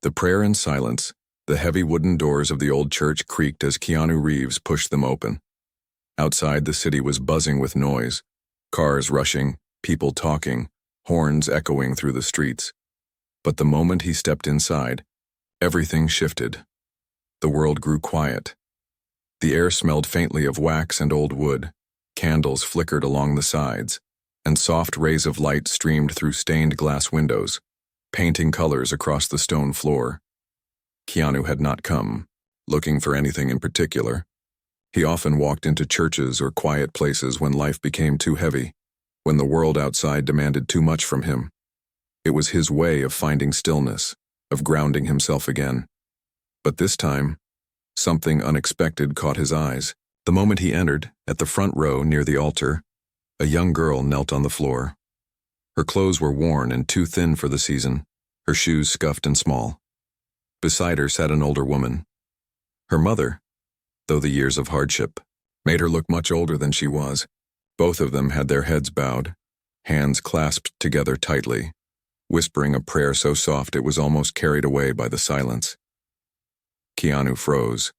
The prayer in silence, the heavy wooden doors of the old church creaked as Keanu Reeves pushed them open. Outside, the city was buzzing with noise, cars rushing, people talking, horns echoing through the streets. But the moment he stepped inside, everything shifted. The world grew quiet. The air smelled faintly of wax and old wood, candles flickered along the sides, and soft rays of light streamed through stained glass windows, painting colors across the stone floor. Keanu had not come, looking for anything in particular. He often walked into churches or quiet places when life became too heavy, when the world outside demanded too much from him. It was his way of finding stillness, of grounding himself again. But this time, something unexpected caught his eyes. The moment he entered, at the front row near the altar, a young girl knelt on the floor. Her clothes were worn and too thin for the season, her shoes scuffed and small. Beside her sat an older woman. Her mother, though the years of hardship, made her look much older than she was. Both of them had their heads bowed, hands clasped together tightly, whispering a prayer so soft it was almost carried away by the silence. Keanu froze.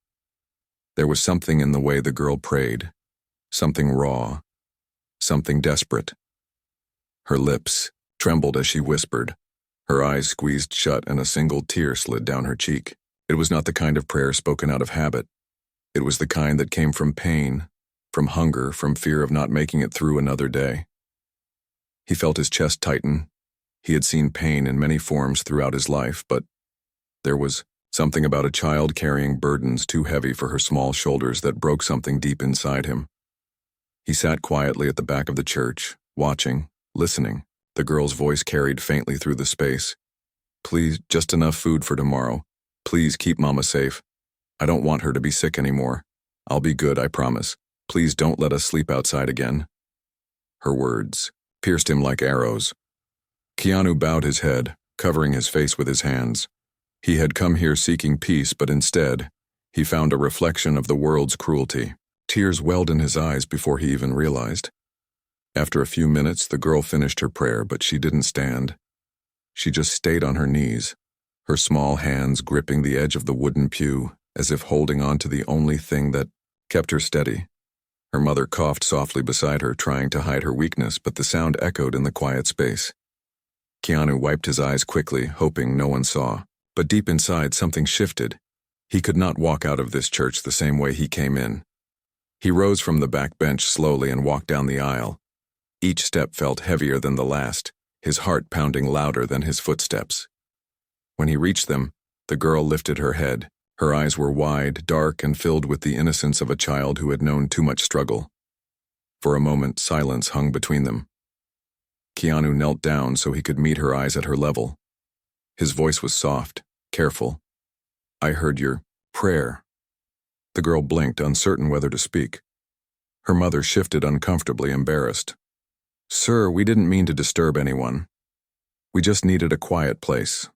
There was something in the way the girl prayed, something raw, something desperate. Her lips trembled as she whispered, her eyes squeezed shut and a single tear slid down her cheek. It was not the kind of prayer spoken out of habit. It was the kind that came from pain, from hunger, from fear of not making it through another day. He felt his chest tighten. He had seen pain in many forms throughout his life, but there was something about a child carrying burdens too heavy for her small shoulders that broke something deep inside him. He sat quietly at the back of the church, watching, listening. The girl's voice carried faintly through the space. "Please, just enough food for tomorrow. Please keep Mama safe. I don't want her to be sick anymore. I'll be good, I promise. Please don't let us sleep outside again." Her words pierced him like arrows. Keanu bowed his head, covering his face with his hands. He had come here seeking peace, but instead, he found a reflection of the world's cruelty. Tears welled in his eyes before he even realized. After a few minutes, the girl finished her prayer, but she didn't stand. She just stayed on her knees, her small hands gripping the edge of the wooden pew, as if holding on to the only thing that kept her steady. Her mother coughed softly beside her, trying to hide her weakness, but the sound echoed in the quiet space. Keanu wiped his eyes quickly, hoping no one saw. But deep inside, something shifted. He could not walk out of this church the same way he came in. He rose from the back bench slowly and walked down the aisle. Each step felt heavier than the last, his heart pounding louder than his footsteps. When he reached them, the girl lifted her head. Her eyes were wide, dark, and filled with the innocence of a child who had known too much struggle. For a moment, silence hung between them. Keanu knelt down so he could meet her eyes at her level. His voice was soft, careful. "I heard your prayer." The girl blinked, uncertain whether to speak. Her mother shifted uncomfortably, embarrassed. "Sir, we didn't mean to disturb anyone. We just needed a quiet place."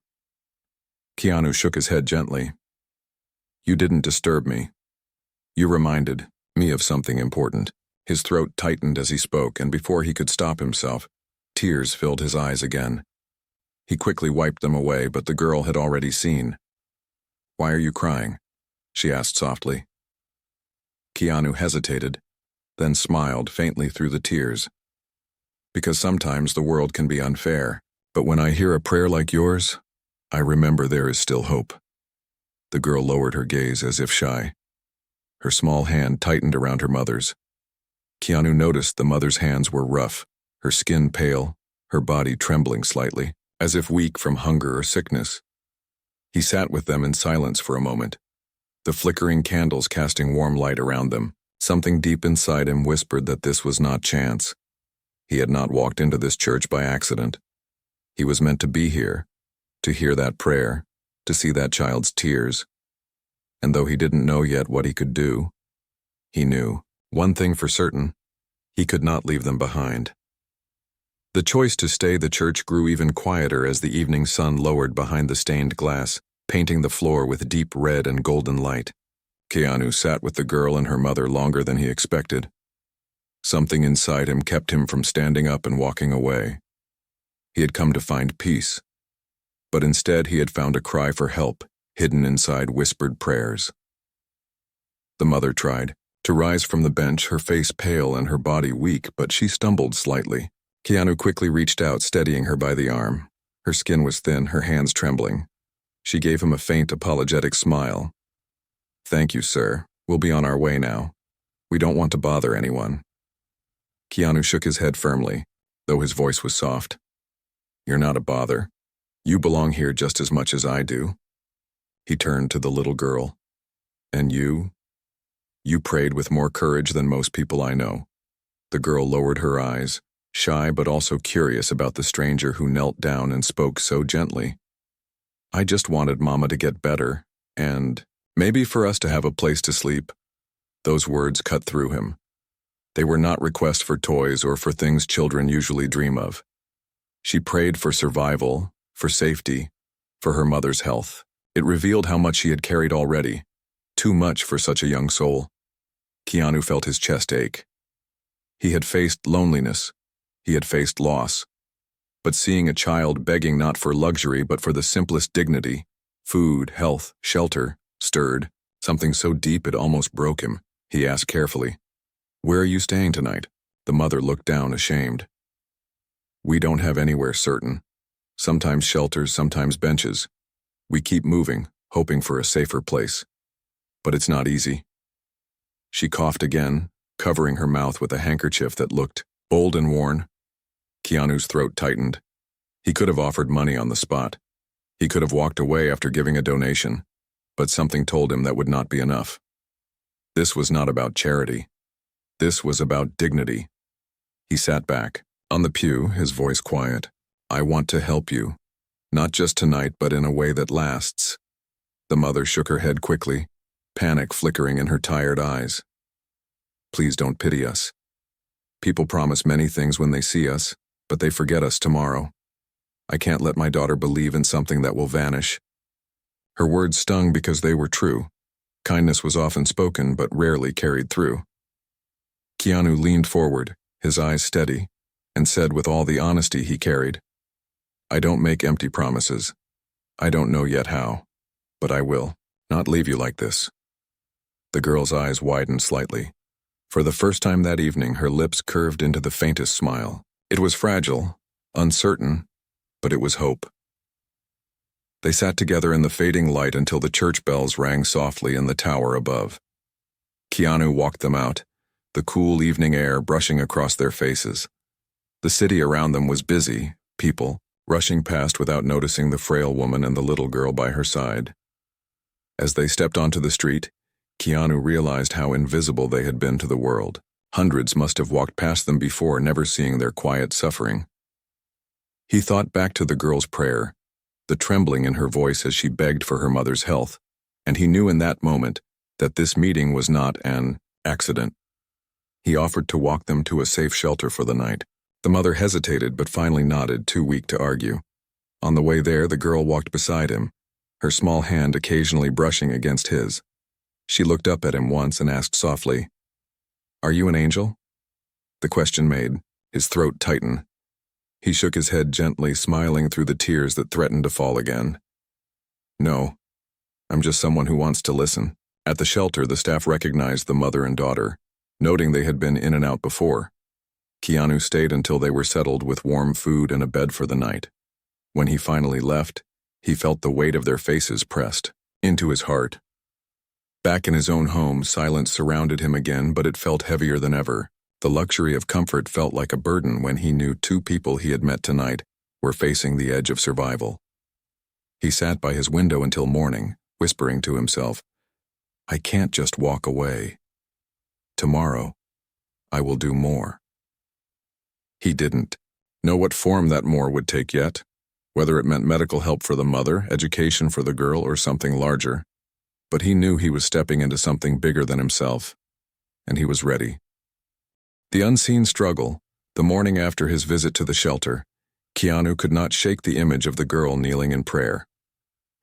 Keanu shook his head gently. "You didn't disturb me. You reminded me of something important." His throat tightened as he spoke, and before he could stop himself, tears filled his eyes again. He quickly wiped them away, but the girl had already seen. "Why are you crying?" she asked softly. Keanu hesitated, then smiled faintly through the tears. "Because sometimes the world can be unfair, but when I hear a prayer like yours, I remember there is still hope." The girl lowered her gaze as if shy. Her small hand tightened around her mother's. Keanu noticed the mother's hands were rough, her skin pale, her body trembling slightly, as if weak from hunger or sickness. He sat with them in silence for a moment, the flickering candles casting warm light around them. Something deep inside him whispered that this was not chance. He had not walked into this church by accident. He was meant to be here, to hear that prayer, to see that child's tears. And though he didn't know yet what he could do, he knew one thing for certain: he could not leave them behind. The choice to stay the church grew even quieter as the evening sun lowered behind the stained glass, painting the floor with deep red and golden light. Keanu sat with the girl and her mother longer than he expected. Something inside him kept him from standing up and walking away. He had come to find peace, but instead he had found a cry for help, hidden inside whispered prayers. The mother tried to rise from the bench, her face pale and her body weak, but she stumbled slightly. Keanu quickly reached out, steadying her by the arm. Her skin was thin, her hands trembling. She gave him a faint, apologetic smile. "Thank you, sir. We'll be on our way now. We don't want to bother anyone." Keanu shook his head firmly, though his voice was soft. "You're not a bother. You belong here just as much as I do." He turned to the little girl. "And you? You prayed with more courage than most people I know." The girl lowered her eyes, shy but also curious about the stranger who knelt down and spoke so gently. "I just wanted Mama to get better, and maybe for us to have a place to sleep." Those words cut through him. They were not requests for toys or for things children usually dream of. She prayed for survival, for safety, for her mother's health. It revealed how much she had carried already. Too much for such a young soul. Keanu felt his chest ache. He had faced loneliness. He had faced loss. But seeing a child begging not for luxury but for the simplest dignity, food, health, shelter, stirred something so deep it almost broke him. He asked carefully, "Where are you staying tonight?" The mother looked down, ashamed. "We don't have anywhere certain. Sometimes shelters, sometimes benches. We keep moving, hoping for a safer place. But it's not easy." She coughed again, covering her mouth with a handkerchief that looked old and worn. Keanu's throat tightened. He could have offered money on the spot. He could have walked away after giving a donation, but something told him that would not be enough. This was not about charity. This was about dignity. He sat back, on the pew, his voice quiet. "I want to help you. Not just tonight, but in a way that lasts." The mother shook her head quickly, panic flickering in her tired eyes. "Please don't pity us. People promise many things when they see us, but they forget us tomorrow. I can't let my daughter believe in something that will vanish." Her words stung because they were true. Kindness was often spoken, but rarely carried through. Keanu leaned forward, his eyes steady, and said with all the honesty he carried, "I don't make empty promises. I don't know yet how, but I will not leave you like this." The girl's eyes widened slightly. For the first time that evening, her lips curved into the faintest smile. It was fragile, uncertain, but it was hope. They sat together in the fading light until the church bells rang softly in the tower above. Keanu walked them out, the cool evening air brushing across their faces. The city around them was busy, people rushing past without noticing the frail woman and the little girl by her side. As they stepped onto the street, Keanu realized how invisible they had been to the world. Hundreds must have walked past them before, never seeing their quiet suffering. He thought back to the girl's prayer, the trembling in her voice as she begged for her mother's health, and he knew in that moment that this meeting was not an accident. He offered to walk them to a safe shelter for the night. The mother hesitated but finally nodded, too weak to argue. On the way there, the girl walked beside him, her small hand occasionally brushing against his. She looked up at him once and asked softly, "Are you an angel?" The question made his throat tighten. He shook his head gently, smiling through the tears that threatened to fall again. "No, I'm just someone who wants to listen." At the shelter, the staff recognized the mother and daughter, noting they had been in and out before. Keanu stayed until they were settled with warm food and a bed for the night. When he finally left, he felt the weight of their faces pressed into his heart. Back in his own home, silence surrounded him again, but it felt heavier than ever. The luxury of comfort felt like a burden when he knew two people he had met tonight were facing the edge of survival. He sat by his window until morning, whispering to himself, "I can't just walk away. Tomorrow, I will do more." He didn't know what form that more would take yet, whether it meant medical help for the mother, education for the girl, or something larger. But he knew he was stepping into something bigger than himself, and he was ready. The unseen struggle, the morning after his visit to the shelter, Keanu could not shake the image of the girl kneeling in prayer.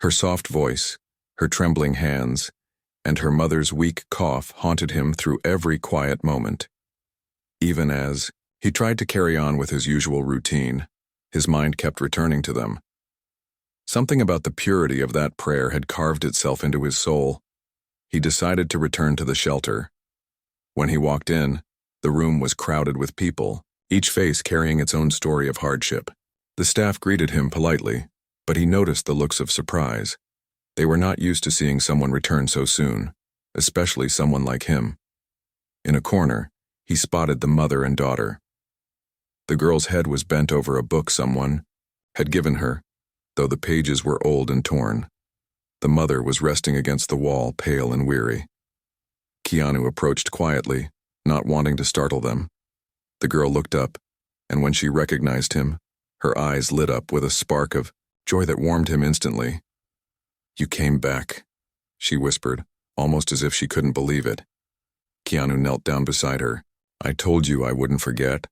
Her soft voice, her trembling hands, and her mother's weak cough haunted him through every quiet moment. Even as he tried to carry on with his usual routine, his mind kept returning to them. Something about the purity of that prayer had carved itself into his soul. He decided to return to the shelter. When he walked in, the room was crowded with people, each face carrying its own story of hardship. The staff greeted him politely, but he noticed the looks of surprise. They were not used to seeing someone return so soon, especially someone like him. In a corner, he spotted the mother and daughter. The girl's head was bent over a book someone had given her, though the pages were old and torn. The mother was resting against the wall, pale and weary. Keanu approached quietly, not wanting to startle them. The girl looked up, and when she recognized him, her eyes lit up with a spark of joy that warmed him instantly. "You came back," she whispered, almost as if she couldn't believe it. Keanu knelt down beside her. "I told you I wouldn't forget."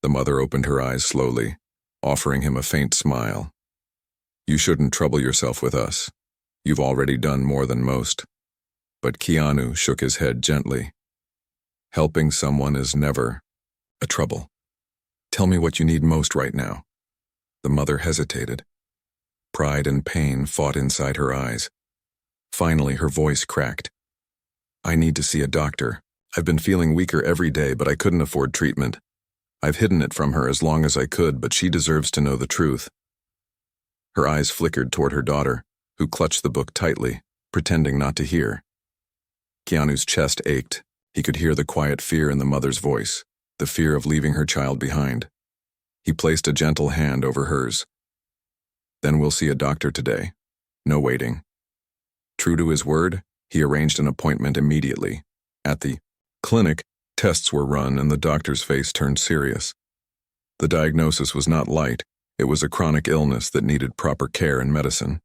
The mother opened her eyes slowly, offering him a faint smile. "You shouldn't trouble yourself with us. You've already done more than most." But Keanu shook his head gently. "Helping someone is never a trouble. Tell me what you need most right now." The mother hesitated. Pride and pain fought inside her eyes. Finally, her voice cracked. "I need to see a doctor. I've been feeling weaker every day, but I couldn't afford treatment. I've hidden it from her as long as I could, but she deserves to know the truth." Her eyes flickered toward her daughter, who clutched the book tightly, pretending not to hear. Keanu's chest ached. He could hear the quiet fear in the mother's voice, the fear of leaving her child behind. He placed a gentle hand over hers. "Then we'll see a doctor today. No waiting." True to his word, he arranged an appointment immediately. At the clinic, tests were run and the doctor's face turned serious. The diagnosis was not light. It was a chronic illness that needed proper care and medicine.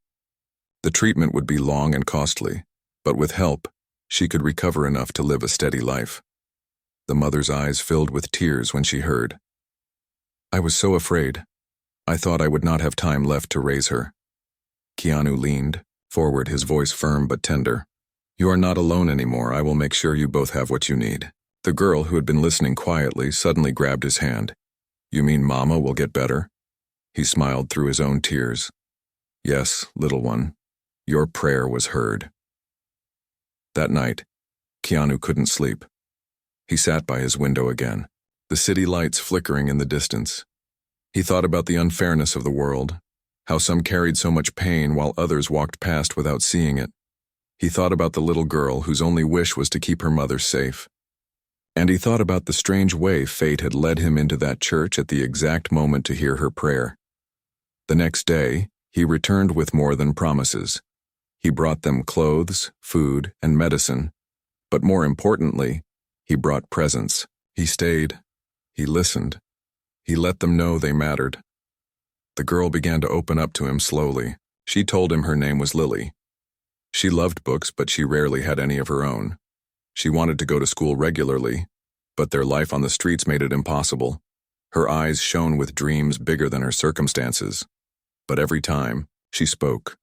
The treatment would be long and costly, but with help, she could recover enough to live a steady life. The mother's eyes filled with tears when she heard. "I was so afraid. I thought I would not have time left to raise her." Keanu leaned forward, his voice firm but tender. "You are not alone anymore. I will make sure you both have what you need." The girl, who had been listening quietly, suddenly grabbed his hand. "You mean Mama will get better?" He smiled through his own tears. "Yes, little one. Your prayer was heard." That night, Keanu couldn't sleep. He sat by his window again, the city lights flickering in the distance. He thought about the unfairness of the world, how some carried so much pain while others walked past without seeing it. He thought about the little girl whose only wish was to keep her mother safe. And he thought about the strange way fate had led him into that church at the exact moment to hear her prayer. The next day, he returned with more than promises. He brought them clothes, food, and medicine. But more importantly, he brought presents. He stayed. He listened. He let them know they mattered. The girl began to open up to him slowly. She told him her name was Lily. She loved books, but she rarely had any of her own. She wanted to go to school regularly, but their life on the streets made it impossible. Her eyes shone with dreams bigger than her circumstances. But every time she spoke,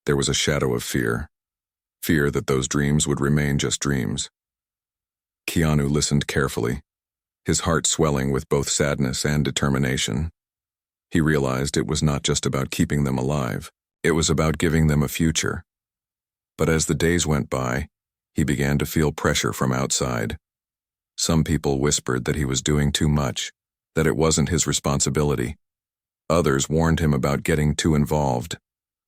there was a shadow of fear. Fear that those dreams would remain just dreams. Keanu listened carefully, his heart swelling with both sadness and determination. He realized it was not just about keeping them alive. It was about giving them a future. But as the days went by, he began to feel pressure from outside. Some people whispered that he was doing too much, that it wasn't his responsibility. Others warned him about getting too involved,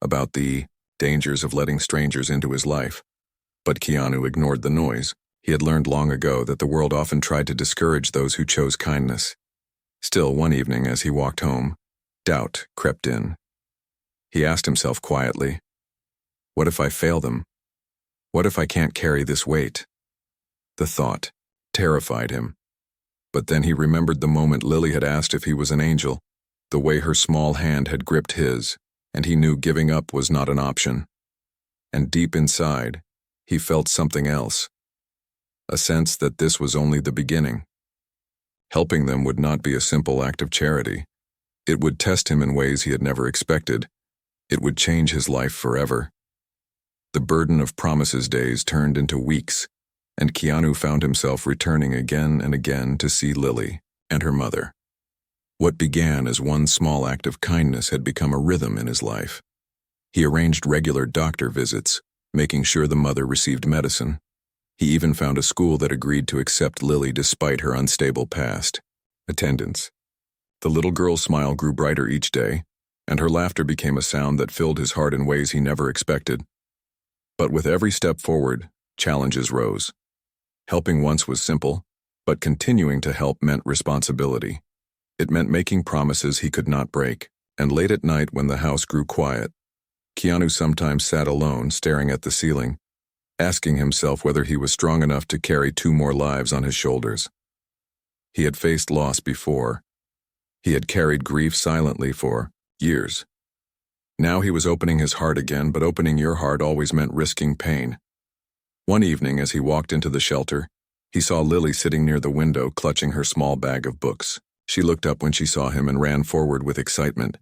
about the dangers of letting strangers into his life. But Keanu ignored the noise. He had learned long ago that the world often tried to discourage those who chose kindness. Still, one evening as he walked home, doubt crept in. He asked himself quietly, "What if I fail them? What if I can't carry this weight?" The thought terrified him. But then he remembered the moment Lily had asked if he was an angel, the way her small hand had gripped his, and he knew giving up was not an option. And deep inside, he felt something else, a sense that this was only the beginning. Helping them would not be a simple act of charity. It would test him in ways he had never expected. It would change his life forever. The burden of promises days turned into weeks, and Keanu found himself returning again and again to see Lily and her mother. What began as one small act of kindness had become a rhythm in his life. He arranged regular doctor visits, making sure the mother received medicine. He even found a school that agreed to accept Lily despite her unstable past. Attendance. The little girl's smile grew brighter each day, and her laughter became a sound that filled his heart in ways he never expected. But with every step forward, challenges rose. Helping once was simple, but continuing to help meant responsibility. It meant making promises he could not break, and late at night when the house grew quiet, Keanu sometimes sat alone, staring at the ceiling, asking himself whether he was strong enough to carry 2 more lives on his shoulders. He had faced loss before. He had carried grief silently for years. Now he was opening his heart again, but opening your heart always meant risking pain. One evening, as he walked into the shelter, he saw Lily sitting near the window, clutching her small bag of books. She looked up when she saw him and ran forward with excitement.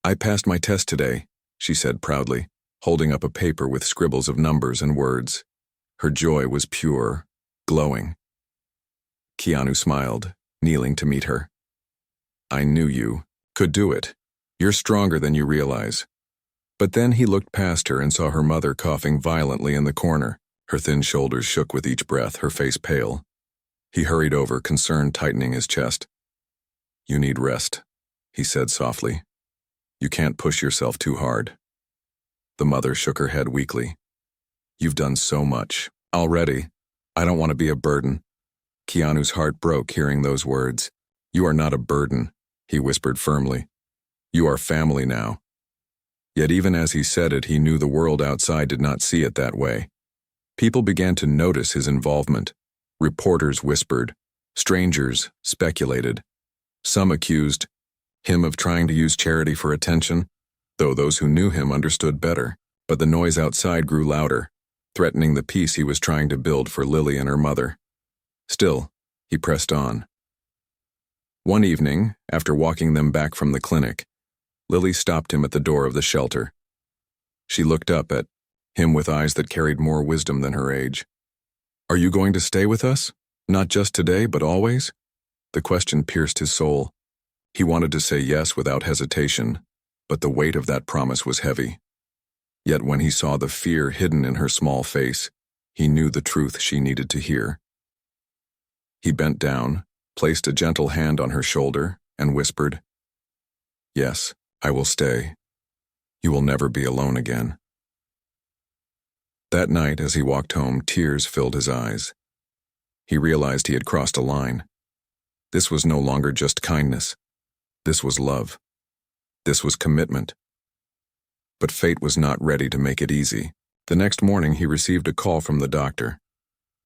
"I passed my test today," she said proudly, holding up a paper with scribbles of numbers and words. Her joy was pure, glowing. Keanu smiled, kneeling to meet her. "I knew you could do it. You're stronger than you realize." But then he looked past her and saw her mother coughing violently in the corner. Her thin shoulders shook with each breath, her face pale. He hurried over, concern tightening his chest. "You need rest," he said softly. "You can't push yourself too hard." The mother shook her head weakly. "You've done so much already. I don't want to be a burden." Keanu's heart broke hearing those words. "You are not a burden," he whispered firmly. "You are family now." Yet even as he said it, he knew the world outside did not see it that way. People began to notice his involvement. Reporters whispered. Strangers speculated. Some accused him of trying to use charity for attention, though those who knew him understood better. But the noise outside grew louder, threatening the peace he was trying to build for Lily and her mother. Still, he pressed on. One evening, after walking them back from the clinic, Lily stopped him at the door of the shelter. She looked up at him with eyes that carried more wisdom than her age. "Are you going to stay with us? Not just today, but always?" The question pierced his soul. He wanted to say yes without hesitation, but the weight of that promise was heavy. Yet when he saw the fear hidden in her small face, he knew the truth she needed to hear. He bent down, placed a gentle hand on her shoulder, and whispered, "Yes, I will stay. You will never be alone again." That night, as he walked home, tears filled his eyes. He realized he had crossed a line. This was no longer just kindness. This was love. This was commitment. But fate was not ready to make it easy. The next morning, he received a call from the doctor.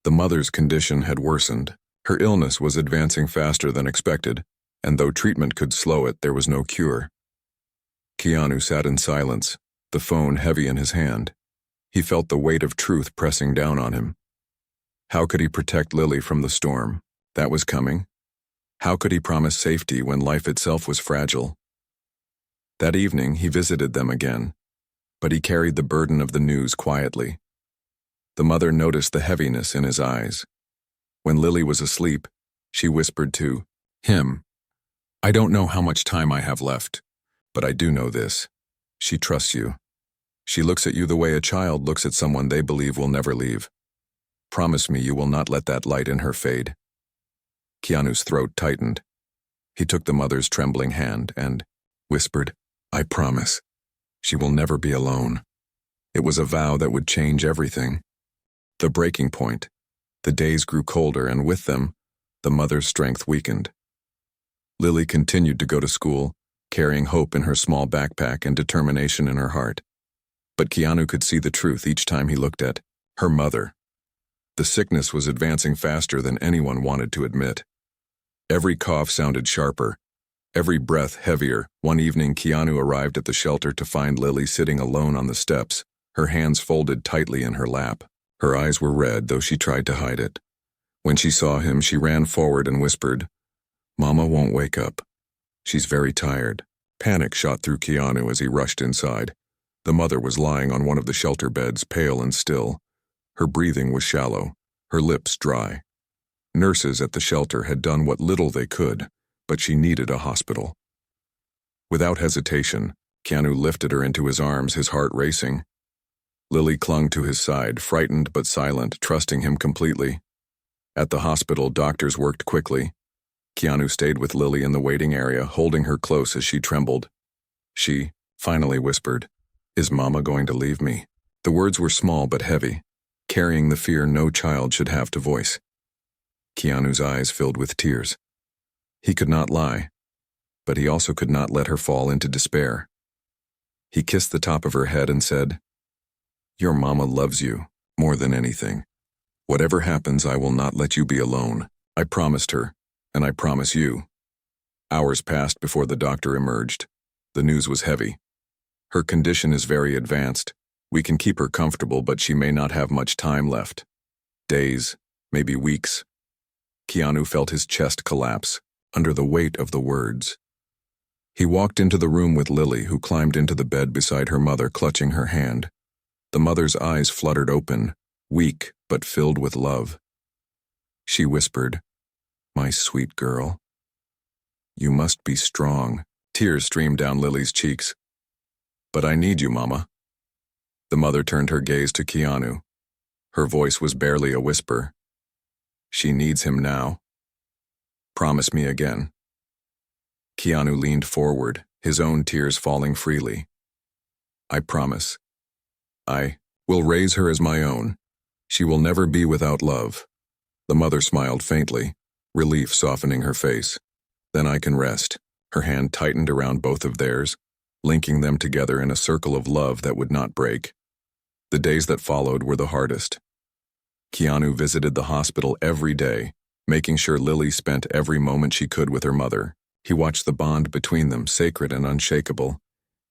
The mother's condition had worsened. Her illness was advancing faster than expected, and though treatment could slow it, there was no cure. Keanu sat in silence, the phone heavy in his hand. He felt the weight of truth pressing down on him. How could he protect Lily from the storm that was coming? How could he promise safety when life itself was fragile? That evening, he visited them again, but he carried the burden of the news quietly. The mother noticed the heaviness in his eyes. When Lily was asleep, she whispered to him, "I don't know how much time I have left, but I do know this. She trusts you. She looks at you the way a child looks at someone they believe will never leave. Promise me you will not let that light in her fade." Keanu's throat tightened. He took the mother's trembling hand and whispered, "I promise. She will never be alone." It was a vow that would change everything. The breaking point. The days grew colder, and with them, the mother's strength weakened. Lily continued to go to school, carrying hope in her small backpack and determination in her heart. But Keanu could see the truth each time he looked at her mother. The sickness was advancing faster than anyone wanted to admit. Every cough sounded sharper, every breath heavier. One evening, Keanu arrived at the shelter to find Lily sitting alone on the steps, her hands folded tightly in her lap. Her eyes were red, though she tried to hide it. When she saw him, she ran forward and whispered, "Mama won't wake up. She's very tired." Panic shot through Keanu as he rushed inside. The mother was lying on one of the shelter beds, pale and still. Her breathing was shallow, her lips dry. Nurses at the shelter had done what little they could, but she needed a hospital. Without hesitation, Keanu lifted her into his arms, his heart racing. Lily clung to his side, frightened but silent, trusting him completely. At the hospital, doctors worked quickly. Keanu stayed with Lily in the waiting area, holding her close as she trembled. She finally whispered, "Is Mama going to leave me?" The words were small but heavy, carrying the fear no child should have to voice. Keanu's eyes filled with tears. He could not lie, but he also could not let her fall into despair. He kissed the top of her head and said, "Your mama loves you more than anything. Whatever happens, I will not let you be alone. I promised her, and I promise you." Hours passed before the doctor emerged. The news was heavy. "Her condition is very advanced. We can keep her comfortable, but she may not have much time left. Days, maybe weeks." Keanu felt his chest collapse under the weight of the words. He walked into the room with Lily, who climbed into the bed beside her mother, clutching her hand. The mother's eyes fluttered open, weak but filled with love. She whispered, "My sweet girl, you must be strong." Tears streamed down Lily's cheeks. "But I need you, Mama." The mother turned her gaze to Keanu. Her voice was barely a whisper. "She needs him now. Promise me again." Keanu leaned forward, his own tears falling freely. "I promise. I will raise her as my own. She will never be without love." The mother smiled faintly, relief softening her face. "Then I can rest." Her hand tightened around both of theirs, linking them together in a circle of love that would not break. The days that followed were the hardest. Keanu visited the hospital every day, making sure Lily spent every moment she could with her mother. He watched the bond between them, sacred and unshakable,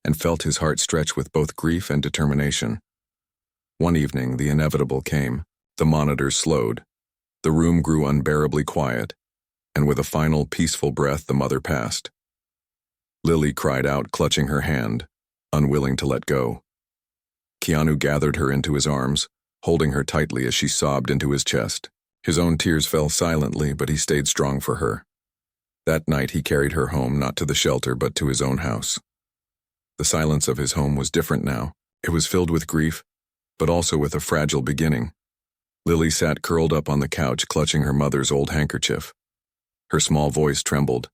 and felt his heart stretch with both grief and determination. One evening, the inevitable came. The monitors slowed. The room grew unbearably quiet, and with a final peaceful breath, the mother passed. Lily cried out, clutching her hand, unwilling to let go. Keanu gathered her into his arms, holding her tightly as she sobbed into his chest. His own tears fell silently, but he stayed strong for her. That night he carried her home, not to the shelter, but to his own house. The silence of his home was different now. It was filled with grief, but also with a fragile beginning. Lily sat curled up on the couch, clutching her mother's old handkerchief. Her small voice trembled.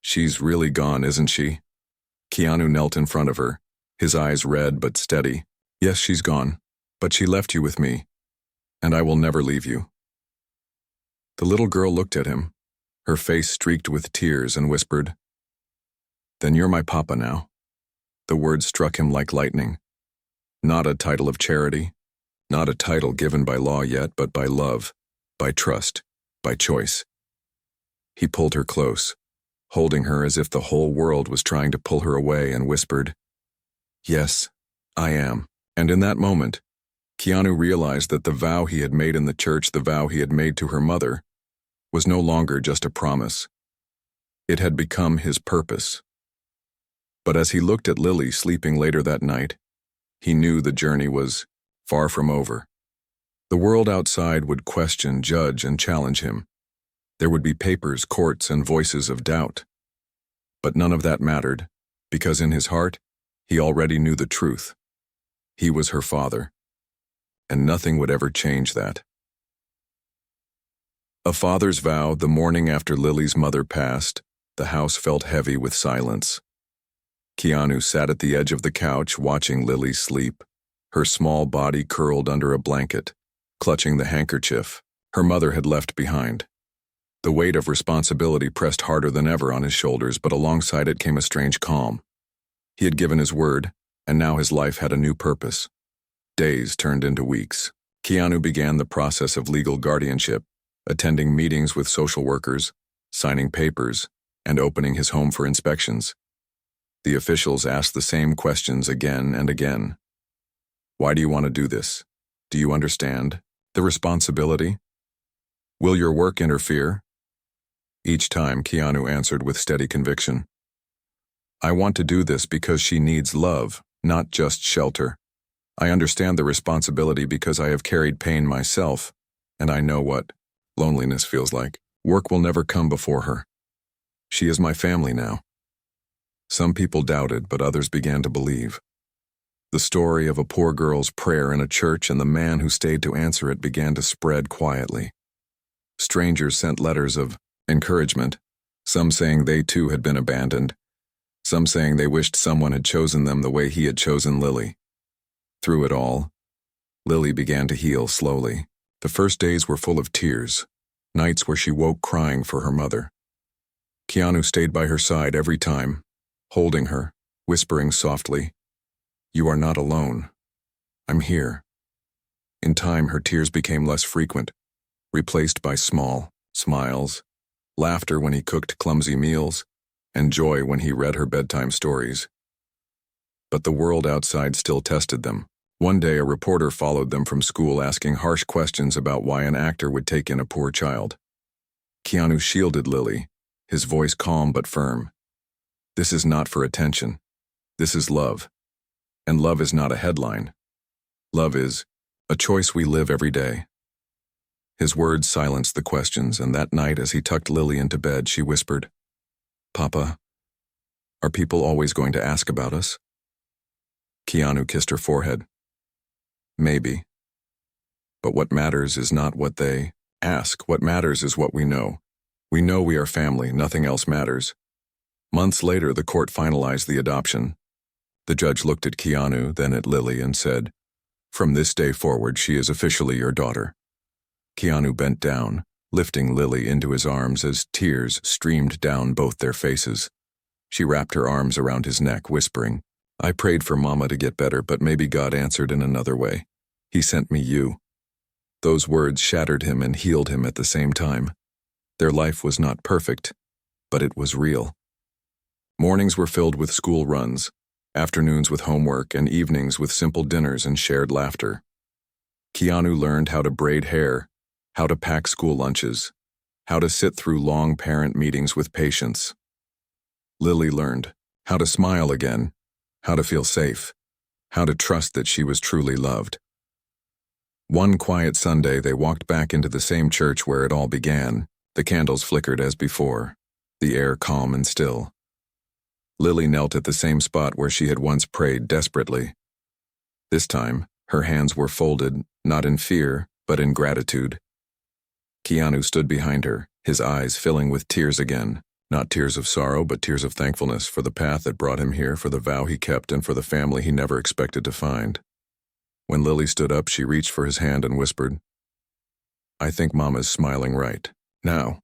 "She's really gone, isn't she?" Keanu knelt in front of her, his eyes red but steady. "Yes, she's gone, but she left you with me, and I will never leave you." The little girl looked at him, her face streaked with tears, and whispered, "Then you're my papa now." The words struck him like lightning. Not a title of charity, not a title given by law yet, but by love, by trust, by choice. He pulled her close, holding her as if the whole world was trying to pull her away, and whispered, "Yes, I am." And in that moment, Keanu realized that the vow he had made in the church, the vow he had made to her mother, was no longer just a promise. It had become his purpose. But as he looked at Lily sleeping later that night, he knew the journey was far from over. The world outside would question, judge, and challenge him. There would be papers, courts, and voices of doubt. But none of that mattered, because in his heart, he already knew the truth. He was her father, and nothing would ever change that. A father's vow. The morning after Lily's mother passed, the house felt heavy with silence. Keanu sat at the edge of the couch, watching Lily sleep, her small body curled under a blanket, clutching the handkerchief her mother had left behind. The weight of responsibility pressed harder than ever on his shoulders, but alongside it came a strange calm. He had given his word, and now his life had a new purpose. Days turned into weeks. Keanu began the process of legal guardianship, attending meetings with social workers, signing papers, and opening his home for inspections. The officials asked the same questions again and again. Why do you want to do this? Do you understand the responsibility? Will your work interfere? Each time, Keanu answered with steady conviction. I want to do this because she needs love, not just shelter. I understand the responsibility because I have carried pain myself, and I know what loneliness feels like. Work will never come before her. She is my family now. Some people doubted, but others began to believe. The story of a poor girl's prayer in a church and the man who stayed to answer it began to spread quietly. Strangers sent letters of encouragement, some saying they too had been abandoned, some saying they wished someone had chosen them the way he had chosen Lily. Through it all, Lily began to heal slowly. The first days were full of tears, nights where she woke crying for her mother. Keanu stayed by her side every time, holding her, whispering softly, "You are not alone. I'm here." In time, her tears became less frequent, replaced by small smiles, laughter when he cooked clumsy meals, and joy when he read her bedtime stories. But the world outside still tested them. One day, a reporter followed them from school asking harsh questions about why an actor would take in a poor child. Keanu shielded Lily, his voice calm but firm. "This is not for attention. This is love. And love is not a headline. Love is a choice we live every day." His words silenced the questions, and that night as he tucked Lily into bed, she whispered, "Papa, are people always going to ask about us?" Keanu kissed her forehead. "Maybe. But what matters is not what they ask. What matters is what we know. We know we are family, nothing else matters." Months later, the court finalized the adoption. The judge looked at Keanu, then at Lily, and said, "From this day forward, she is officially your daughter." Keanu bent down, lifting Lily into his arms as tears streamed down both their faces. She wrapped her arms around his neck, whispering, "I prayed for Mama to get better, but maybe God answered in another way. He sent me you." Those words shattered him and healed him at the same time. Their life was not perfect, but it was real. Mornings were filled with school runs, afternoons with homework, and evenings with simple dinners and shared laughter. Keanu learned how to braid hair, how to pack school lunches, how to sit through long parent meetings with patience. Lily learned how to smile again, how to feel safe, how to trust that she was truly loved. One quiet Sunday, they walked back into the same church where it all began. The candles flickered as before, the air calm and still. Lily knelt at the same spot where she had once prayed desperately. This time, her hands were folded, not in fear, but in gratitude. Keanu stood behind her, his eyes filling with tears again, not tears of sorrow, but tears of thankfulness for the path that brought him here, for the vow he kept, and for the family he never expected to find. When Lily stood up, she reached for his hand and whispered, "I think Mama's smiling right now."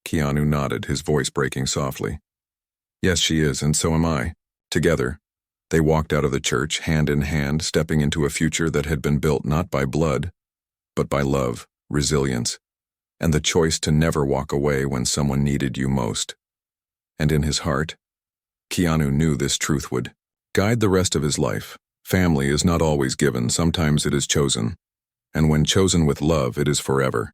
Keanu nodded, his voice breaking softly. "Yes, she is, and so am I." Together, they walked out of the church, hand in hand, stepping into a future that had been built not by blood, but by love, resilience, and the choice to never walk away when someone needed you most. And in his heart, Keanu knew this truth would guide the rest of his life. Family is not always given, sometimes it is chosen. And when chosen with love, it is forever.